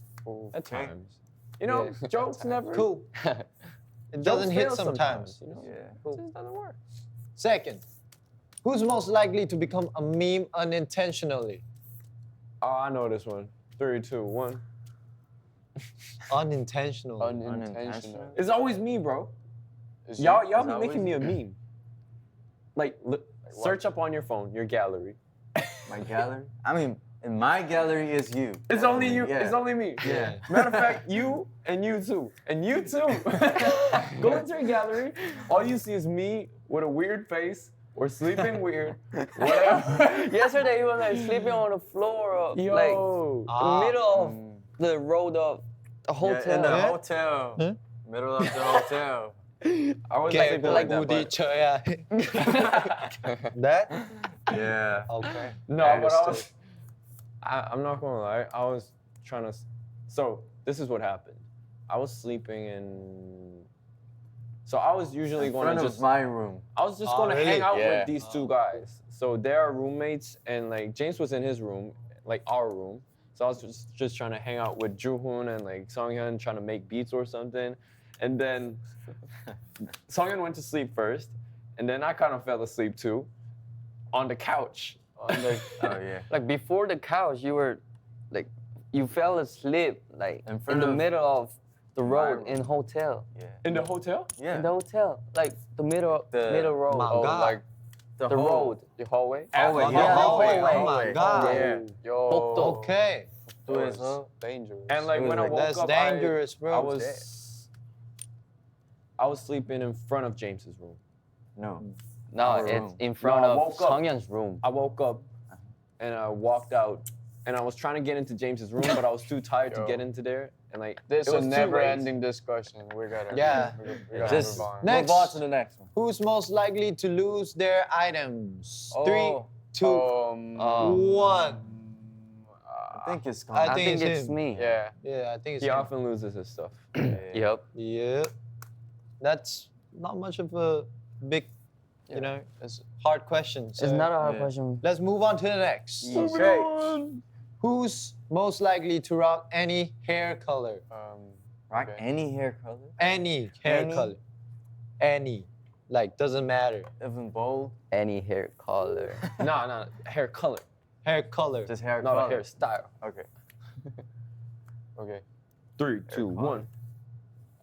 At Okay. times. You know, Yeah. jokes never. Cool. It doesn't hit sometimes. You know? Yeah. It just doesn't work. Second, who's most likely to become a meme unintentionally? Oh, I know this one. 3, 2, 1. Unintentionally. Unintentional. It's always me, bro. Is Y'all you- be making me a meme. Like, look, what? search up on your phone, your gallery. My gallery? I mean, in my gallery is you. It's only you. Yeah. It's only me. Yeah. Matter of fact, you and you too. And you too. Go into your gallery. All you see is me with a weird face or sleeping weird. Whatever. Yesterday he was like sleeping on the floor of Yo. like middle of the road of the hotel. Yeah, in the Yeah. hotel. Huh? Middle of the hotel. I was Okay, sleeping like that. Woody But, Choya. That? Yeah. Okay. no, I but understood. I'm not gonna lie. I was trying to. So this is what happened. I was sleeping in. So I was usually In going front to of just. my room. I was just Oh, going to really? hang out Yeah. with these two guys. So they're roommates, and like James was in his room, like our room. So I was just trying to hang out with Juhoon and like Songhyun, trying to make beats or something. And then Songhyun went to sleep first, and then I kind of fell asleep too, on the couch. On the- Oh, yeah. Like before the couch, you were like you fell asleep like In in front the of middle of the my road room. in hotel. Yeah. In the hotel? Yeah. In the hotel, like the middle The- middle road. My Oh, God. like the hole. road. the hallway. Hallway, Oh, yeah. the hallway. hallway. Oh my God. Yeah. Yo. Bokdo. Okay. That It's was dangerous. And like It was when I like, woke That's up, dangerous, bro. I was sleeping in front of James's room. No. No, Our it's room. in front No, I of woke up. Songhyun's room. I woke up and I walked out, and I was trying to get into James's room, but I was too tired to Yo. get into there, and like This it is was a too late. never-ending discussion. We gotta. Yeah. We gotta Just move on. Next. move on to the next one. Who's most likely to lose their items? 3, Oh. 2, Um, 1. I think it's I I think think it's it's him. me. Yeah. Yeah, I think it's He him. often loses his stuff. Yep. Yeah. That's not much of a big, Yeah. you know, It's hard question. So It's not a hard yeah. question. let's move on to the next. Okay. Who's most likely to rock any hair color? Rock okay. any hair color. Any hair Any? color. Any. Like, doesn't matter. Even bold. Any hair color. No, hair color, Hair color. Just hair not color. a hairstyle. Okay. Okay. 3, 2, color. 1.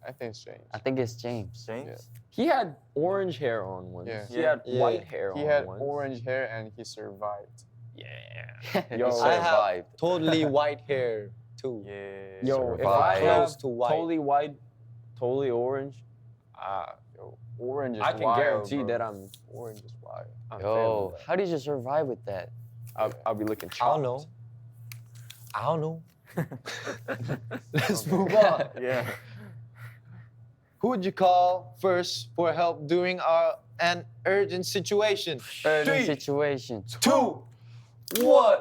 I think it's James. I think it's James. James. He had orange hair on once. Yeah. He had Yeah. white hair He on had once. orange hair and he survived. Yeah. He Yo, I have survived. totally white hair, too. Yeah. Yo, if I Survived. have Close to white. totally white, totally orange, Yo, orange is I can wild, guarantee bro. that I'm Orange is wild. failing Yo, that. how did you survive with that? I'll be looking I chopped. don't know. I don't know. Let's move on. Yeah. Who would you call first for help during an urgent situation? Urgent 3, situation. 2, 1.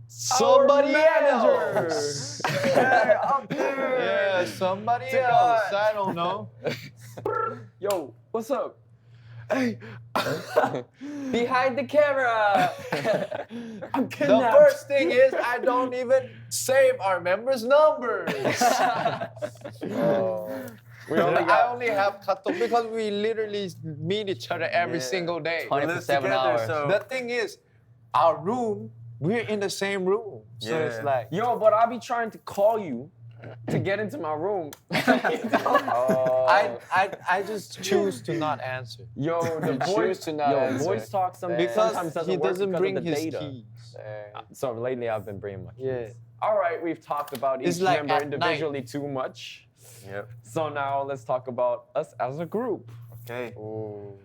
Somebody manager. else. Yeah, up there. Yeah, somebody Take else. on. I don't know. Yo, what's up? Hey, Behind the camera. I'm The kidnapped. first thing is I don't even save our members' numbers. Oh. We only I got only have katok because we literally meet each other every Yeah. single day. 24/7 together, hours. so- The thing is, our room, we're in the same room. So it's Yeah. like, yo, but I'll be trying to call you to get into my room. I just choose to not answer. Yo, the You voice choose to not answer. voice talk sometimes Because doesn't he work doesn't because bring of the his data. keys. So lately I've been bringing my keys. Yeah. All right, we've talked about It's each like member at individually too much. Yep. So now let's talk about us as a group. Okay. Oh.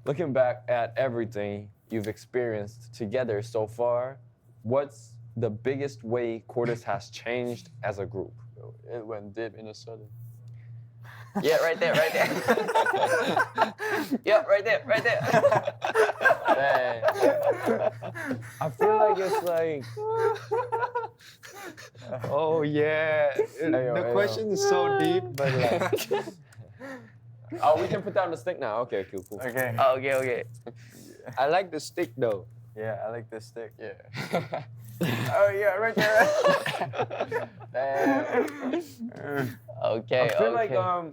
Looking back at everything you've experienced together so far, what's the biggest way Cortis has changed as a group? It went deep in a sudden. Yeah, right there, right there. Yep, right there, right there. I feel like it's like Oh yeah. The question is so deep, but like, oh, we can put that on the stick now. Okay, cool. Okay. Okay, okay. I like the stick though. Yeah, I like this stick. Yeah. Oh yeah, right there. Okay, I feel okay. like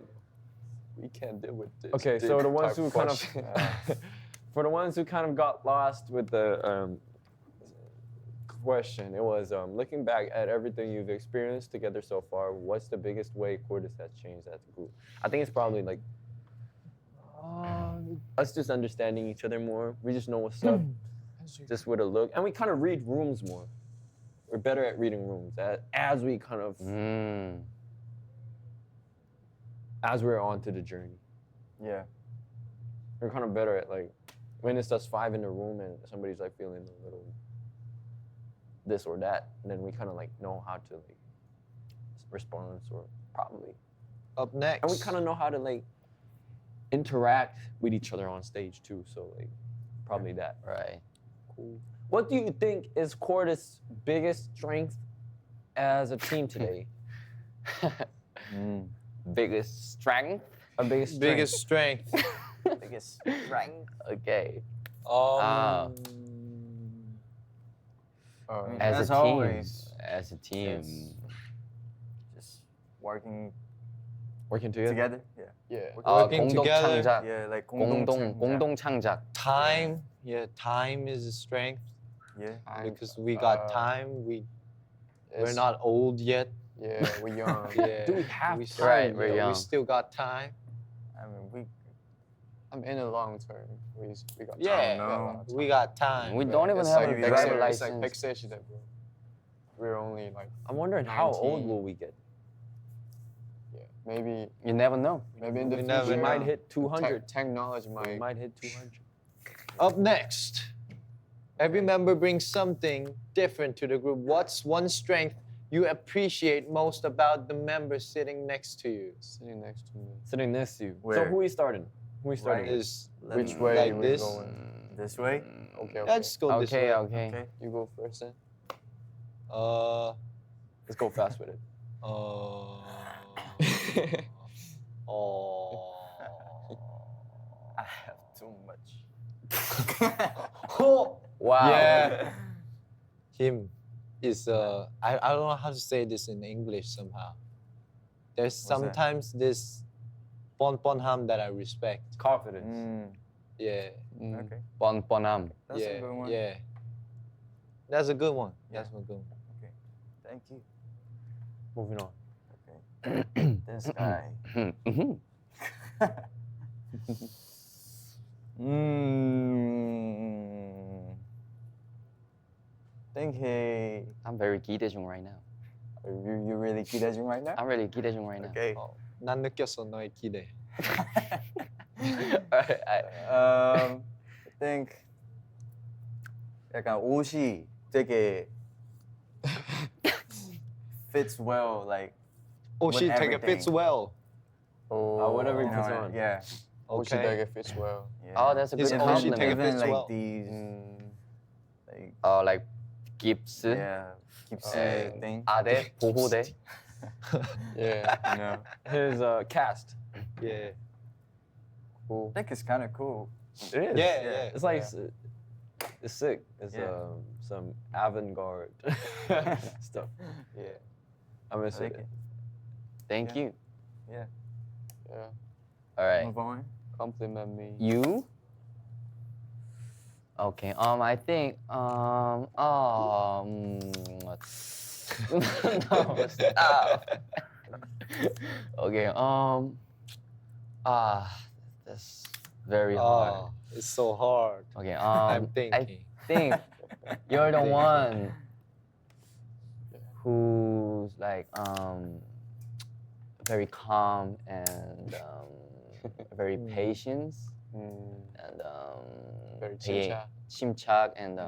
We can't deal with this. okay, so deep the ones type who kind of question. for the ones who kind of got lost with the question, it was looking back at everything you've experienced together so far, what's the biggest way Cortis has changed as a group? I think it's probably like us just understanding each other more. We just know what's up, just with a look, and we kind of read rooms more. We're better at reading rooms as we kind of as we're on to the journey. Yeah. We're kind of better at like when it's us five in the room and somebody's like feeling a little this or that, and then we kind of like know how to like respond or probably, Up next. and we kind of know how to like interact with each other on stage too. So like probably that. Right. Cool. What do you think is Cortis' biggest strength as a team today? Biggest strength? Our biggest strength. biggest strength. Biggest strength? Okay. Um, As As a team. always. As a team. Yes. Just working Working together. together. Yeah. Yeah. Working 공동 together. 창작. Yeah, like 공동 창작. time. Yeah, time is a strength Yeah. because we got time. We're It's- not old yet. Yeah, we're young. Yeah. Do we have we time? Right, we're We young. still got time. I mean, I'm in the long term. We got time. Yeah. We got a lot of time. We got time. We don't even It's have like a we driver got- It's like license. backstage that, bro. We're only like, I'm wondering how old 19. will we get? yeah, maybe You never know. in the We future. never We know. might hit 200. Technology We might. might hit 200. Up next, every member brings something different to the group. What's one strength you appreciate most about the member sitting next to you? Sitting next to me. Sitting next to you. So Where? who we starting? Who we starting? Right. with? Is Which way like we're this? going? this way. Okay, Let's go this Okay, way. okay. Okay. You go first then. Let's go fast with it. I have too much. Wow. Yeah. Him is I don't know how to say this in English somehow. There's that? sometimes this ham that I respect. Confidence. Yeah. Okay. 뻔뻔함. That's yeah. a good one. Yeah. That's a good one. Yeah. That's a good one. Thank you. Moving on. Okay. This guy. Mhm. Think he. I'm very 기대중 right now. You really 기대중 right now? I'm really 기대중 right now. Okay. 난 느꼈어 너의 기대. I think 약간 옷이 되게 fits well, like 옷이 with 되게 fits everything. well. whatever he you puts know, on. yeah. Okay. fits well. Yeah. Oh, that's a His good own compliment. take- even fits like well. these, Mm, like Oh, like gifts. yeah, keeps thing. 아대, 보호대. yeah. You know, His cast. Yeah. I think it's kind of cool. It is. Yeah, yeah. It's like it's sick. It's Yeah. some avant-garde stuff. Yeah. I miss I like it. it. Thank Yeah. you. Yeah. Yeah. All right. Move on. Compliment me. You? Okay. I think. No, stop. Okay. That's very hard. Oh, it's so hard. Okay. I'm I thinking. think you're the Thinking. one who's like very calm and very patient and Very 되게 침착. 침착 and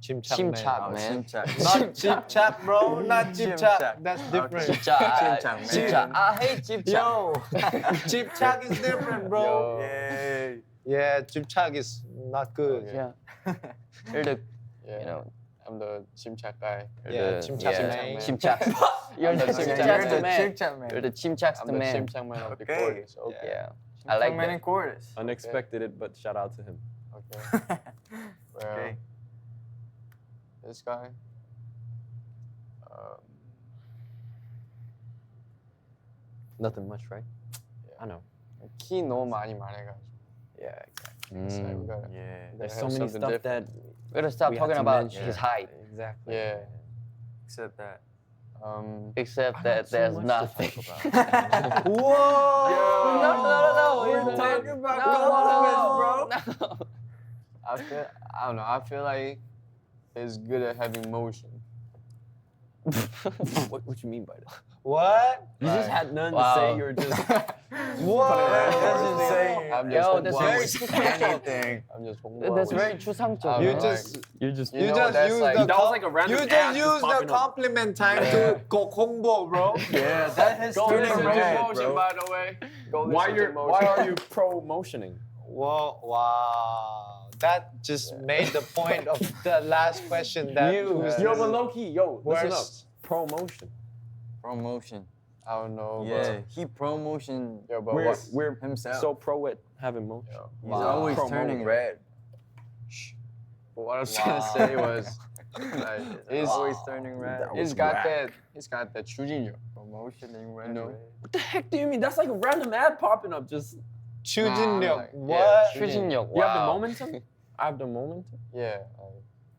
Chip-chap. 침착, man. Chip-chap. Not chip chap, bro. Not chip chap. Chip-chap. That's different. 침착, 침착, man. 침착. I hate 침착. Yo, chip chap is different, bro. Yay. Yeah, chip chap is not good. Okay. Yeah. You're the, Yeah. you know, I'm the 침착 guy. you're Yeah, the 침착 yeah, man. 침착. You're the Okay, Okay, 침착 you're the man. chip-chap man. You're the 침착 I'm the man. 침착 man of the Okay. CORTIS. Okay. Yeah. I like man that. in chorus. Unexpected it, but shout out to him. Okay. Well, Okay. this guy. Nothing much, right? Yeah. I know. 키 너무 많이 말해가지고. Yeah, exactly. So we gotta, Yeah. we There's gotta so have many something stuff different. that We're gonna stop we had talking to about mention. his height, Exactly. Yeah. Except that. except I that had so there's much to nothing. talk about. Whoa! No. We're It's talking not- about no, compliments, bro. No. I don't know. I feel like he's good at having motion. What you mean by that? What? You just Right. had none Wow. to say. You were just. Whoa! That's insane. I'm Yo, just that's 홍보하고 very 있어. Anything. I'm just 홍보하고 That's 있어. very 추상적. You I'm just You're just. You know, that's use like- the That was like a random you ad just just use the popping up. compliment time to go combo, bro. Yeah, that has Go turning listen to red, motion, bro. by the way. Go Why listen to why motion. are you promotioning? Whoa! Wow! That just made the point of the last question. That was Yo, but low key, yo, listen up. worst. Promotion. Promotion. I don't know. Yeah, he promotion But, yo, but We're what? we're himself. so pro at having motion. Yo, He's wow. always Promoting. turning red. But what I was trying to say was, like, He's he's always turning red. That he's was got whack. that. He's got that 추진력. Promotioning red. You know? red. What the heck do you mean? That's like a random ad popping up. Just 추진력. like, What? yeah, 추진력. you have the Wow. momentum. I have the momentum. Yeah.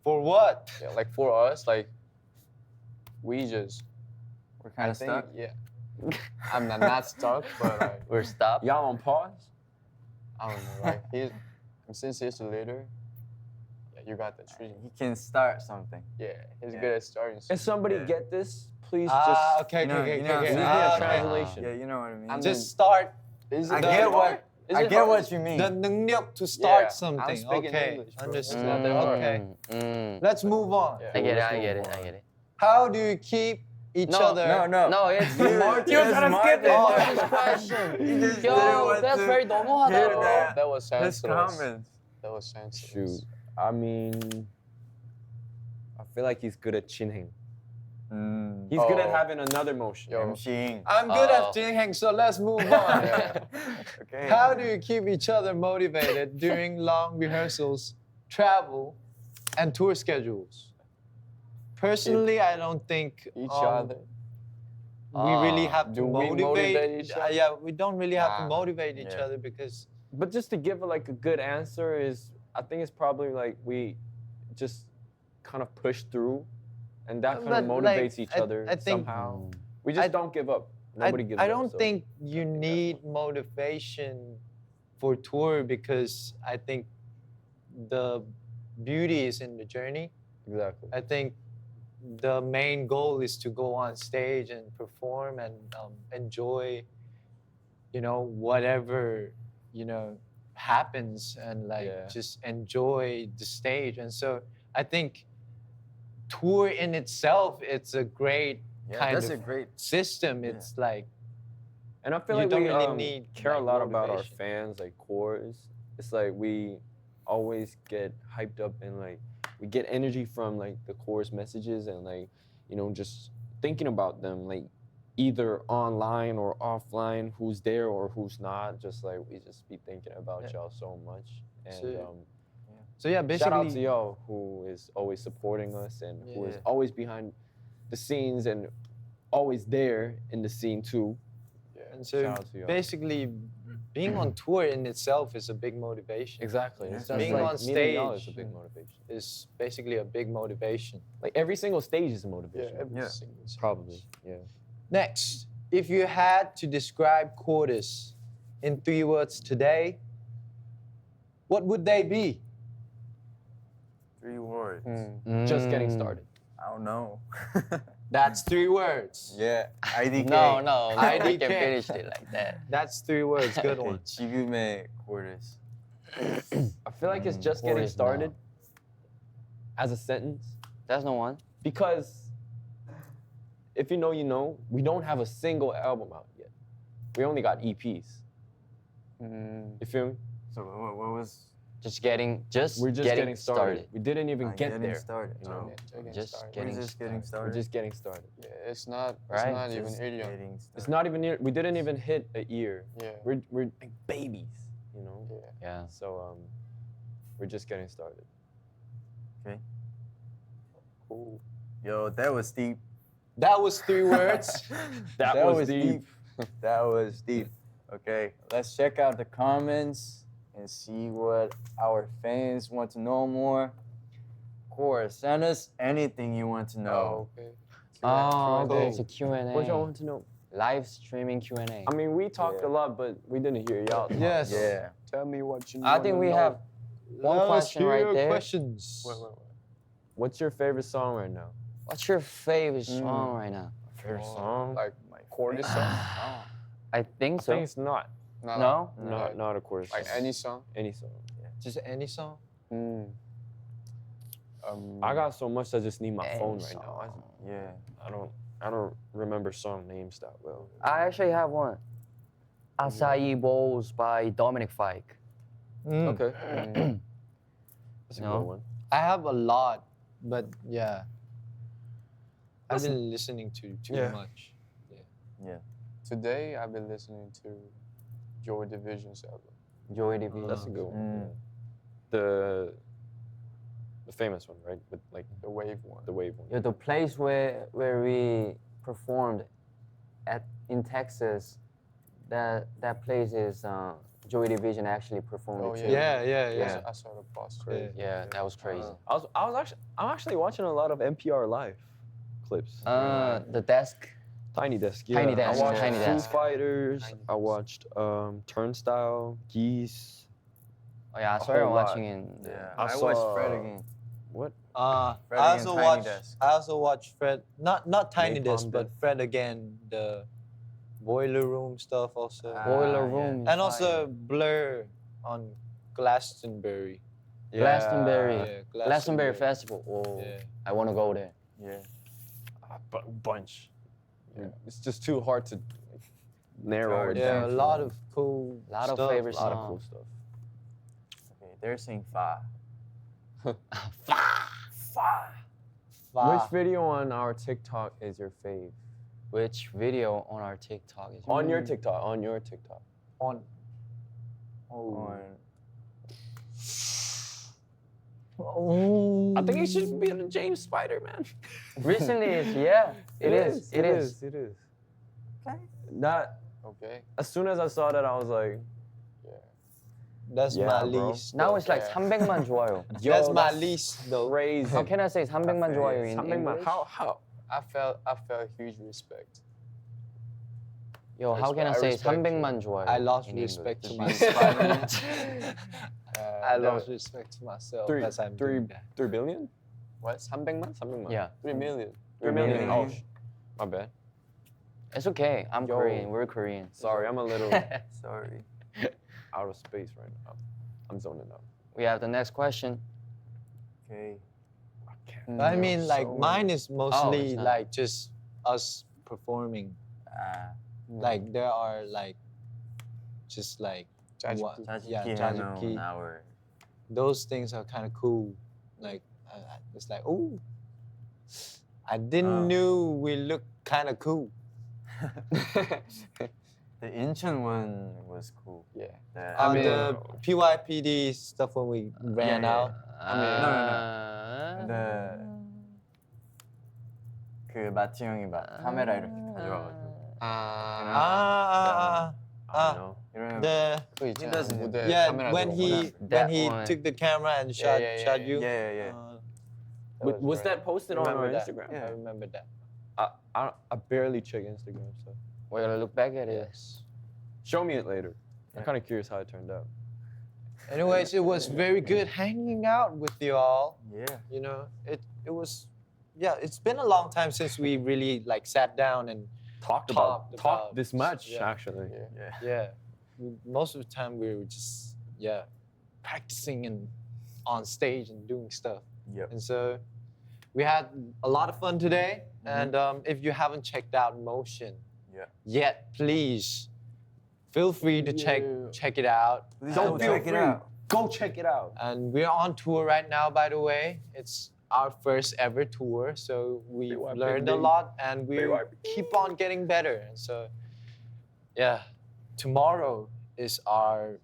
For what? Yeah, like for us, like we just. We're kind I of think, stuck. yeah. I'm not stuck, but like We're stopped. Y'all on pause? I don't know. Like since he's the leader, yeah, you got the tree. He can start something. Yeah, he's Yeah. good at starting. If somebody Yeah. get this, please Ah, just okay, You know- okay, you know okay, what okay. I'm leave me a Ah, okay. translation. Yeah, you know what I mean. I'm Just start Is I it get hard? what Is I it get hard? what you mean. the 능력 to start Yeah, I'm something. speaking Okay, English, bro. understood. It's not that hard. Okay, Mm. let's move on. Yeah. I get it. Let's I move get it. on. I get it. How do you keep each No, other? no. No, it's You- Martin. you're trying to skip it. Oh, Oh, this question. You just didn't Yo, want that's to very hear 너무하다. that. That was His senseless. comments. That was senseless. shoot. I mean, I feel like he's good at chinheng. He's good at Oh. having another motion. Yo. MCing. I'm good Oh. at Jinheng, so let's move on. Yeah. Okay. How do you keep each other motivated during long rehearsals, travel, and tour schedules? Personally, I don't think Each um, other. we really have to do we motivate. motivate each other? Yeah, we don't really have to Nah. motivate each Yeah. other because But just to give like a good answer is, I think it's probably like we just kind of push through, and that kind of But, like, motivates each I- other I think- somehow. We just don't give up. Nobody gives I up. don't so. think you need motivation for tour because I think the beauty is in the journey. Exactly. I think the main goal is to go on stage and perform and enjoy, whatever, happens and like Yeah. just enjoy the stage. And so I think tour in itself, it's a great Yeah, kind that's of a great. system. It's like, And I feel You like don't we really need, care a like, lot about our motivation. fans, like chorus. It's like we always get hyped up and like we get energy from like the chorus messages and like just thinking about them like either online or offline, who's there or who's not. Just like we just be thinking about Yeah. y'all so much. And so yeah, basically. shout out to y'all who is always supporting us and who is Yeah. always behind the scenes and always there in the scene too. And So Shout out to y'all. basically, being on tour in itself is a big motivation. Exactly. Yeah. It's just Being like on meeting y'all is a stage big motivation. is basically a big motivation. Like every single stage is a Yeah, motivation. every Yeah. single Probably. stage. Yeah. Next, if you had to describe CORTIS in 3 words today, what would they be? 3 words. Just getting Mm. started. I don't know. That's 3 words. yeah. IDK. No, we IDK. can finish it like that. That's 3 words. Good Okay, one. 지금의 CORTIS. I feel like it's just getting Or is started not. as a sentence That's no one. because if you know, you know. We don't have a single album out yet. We only got EPs. You feel me? So what was Just getting, just We're just getting started. We didn't even get getting there. started? You know? Just We're getting just getting started. started. We're just getting started. Yeah, it's not Right? even Just idiom. getting started. It's not even near. We didn't even hit a year. Yeah. We're like babies, you know. Yeah. Yeah. So we're just getting started. Okay. Cool. Yo, that was deep. That was 3 words. That was deep. That was deep. Okay, let's check out the comments and see what our fans want to know more. Of course, send us anything you want to know. Oh, okay. Oh, Q&A. okay. It's a Q&A. What y'all want to know? Live streaming Q&A. I mean, we talked Yeah. a lot, but we didn't hear y'all. talk. Yes. Yeah. Tell me what you I think we have one Let's question right hear there. questions. Wait. What's your favorite song right now? What's your favorite song right now? Favorite song? Like CORTIS song? I think I so. think it's not. No? Not of course. Like any song? Any song. Just any song? I got so much I just need my Any phone right now. song. Yeah. I don't remember song names that well. I actually have one. Acai Bowls by Dominic Fike. Okay. That's a No. good one. I have a lot, but yeah. I've been listening to too Yeah. much. Today I've been listening to Joy Division's album. Joy Division. That's a good one. Mm. Yeah. The famous one, right? With like The Wave one. the wave one. Yeah, the place where we performed in Texas, that place is Joy Division actually performed Oh, it yeah. too. Yeah. I saw the poster. Crazy. Yeah, that was crazy. I'm actually watching a lot of NPR live clips. The desk. Tiny Desk. Yeah. Tiny Desk, I watched Tiny Foo Desk. Fighters. Tiny I watched Turnstile, Geese. Oh yeah, I A started whole lot. watching in. Yeah. I I saw- watched Fred again. What? Fred I again, also Tiny watched. Desk. I also watched Fred. Not Tiny Napalm Desk, but Death. Fred again. The Boiler Room stuff also, Boiler yeah. Room. is and also fire. Blur on Glastonbury. Glastonbury. Yeah, Glastonbury Festival. Oh, Yeah. I want to go there. Yeah. A bunch. It's just too hard to narrow hard. it Yeah, down. a lot of cool. Lot of stuff. favorite A lot of songs. cool stuff. Okay, they're saying fa. Wow. Which video on our TikTok is your fave? Which video on our TikTok is? On your TikTok. On your TikTok. on? On Oh. I think it should be the James Spider, man. Recently, it is. It is. It is. Okay. That Okay. as soon as I saw that, I was like, That's Yeah, my bro. least. Now though. it's like Yeah. 300만 좋아요. That's my least though. crazy. How can I say 300만 Okay, 좋아요 in Something English? how? I felt huge respect. Yo, how can I I say respect you. 300만 좋아요? I lost in respect English? to myself. I no, lost respect to myself Three- as I'm three- doing that. 3 billion? What? 300만? Something like Yeah, 3 million. 3 million. million. Oh, my bad. it's okay. I'm Yo. Korean. We're Korean. Sorry, I'm a little sorry. out of space right now. I'm zoning out. We have the next question. Okay. I mean, like so mine is mostly it's not. like just us performing. Like there are like, just like what? Yeah, 자주키 자주키. hour. Those things are kind of cool. Like it's like, oh, I didn't knew we look kind of cool. The Incheon one was cool. Yeah. The PYPD stuff when we ran out. The 그 마치 형이 막 카메라 이렇게 가져와가지고. Ah, I don't know. You don't have. the 그 있잖아. doesn't- 무대 yeah, 카메라 when 들어오거나. he That when he one. took the camera and Yeah, shot yeah, you. Yeah. That Was great. that posted on our Remember that? Instagram? I remember that. I barely check Instagram, so We're gonna look back at it. show me it later. I'm kind of curious how it turned out. Anyways, it was very good hanging out with you all. Yeah. You know, it was, yeah. It's been a long time since we really like sat down and Talked about- this much yeah. actually. Yeah. yeah. Most of the time we were just practicing and on stage and doing stuff. Yep. And so we had a lot of fun today. And if you haven't checked out Motion yet, please feel free to check it out. Please Don't go feel check it free. out. Go check it out. And we're on tour right now, by the way. It's our first ever tour, so we've PYPD. learned a lot and we PYPD. keep on getting better. And so, yeah, tomorrow is our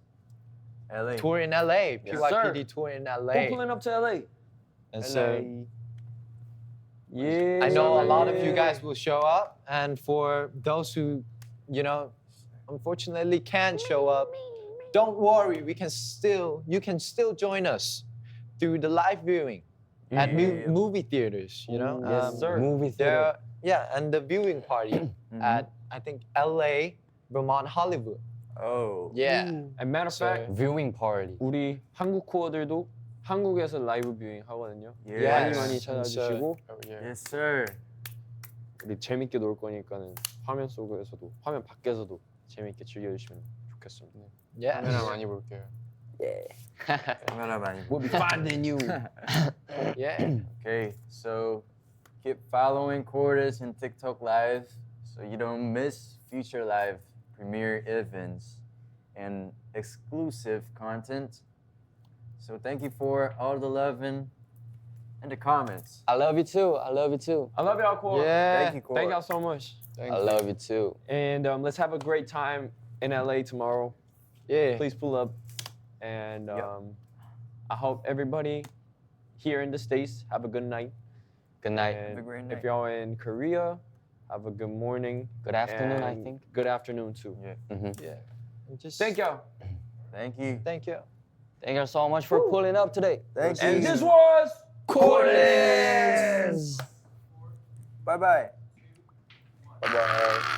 LA. tour in LA, Yes, PYPD sir. tour in Who LA. pulling up to LA? And so Yeah. I know a lot of you guys will show up, and for those who, unfortunately can't show up, don't worry. You can still join us through the live viewing at movie theaters. Yes, sir. Movie theater. And the viewing party at I think LA, Vermont, Hollywood. Oh. Yeah. And matter of fact, Viewing party. 우리 한국 코어들도 한국에서 라이브 뷰잉 하거든요. Yes. 많이 찾아주시고 Oh, yeah. Yes, sir. 우리 재밌게 놀 거니까는 화면 속에서도 화면 밖에서도 재밌게 즐겨주시면 좋겠습니다. Yeah. 카메라 많이 볼게요. We'll be finding you. Yeah. Okay, so keep following Cortis and TikTok Live so you don't miss future live premiere events and exclusive content. So thank you for all the love and the comments. I love you too. I love you too. I love y'all, Core. Yeah. Thank you, Cor. Thank y'all so much. Thank I you. love you too. And let's have a great time in LA tomorrow. Yeah. Please pull up. And I hope everybody here in the States have a good night. Good night. And a great if night. y'all in Korea, have a good morning. Good afternoon, I and think. Good afternoon too. Yeah. Yeah. And just Thank y'all. Thank you. Thank you. Thank you so much for pulling up today. Thank And you. this was Cortis! Bye-bye. Bye-bye.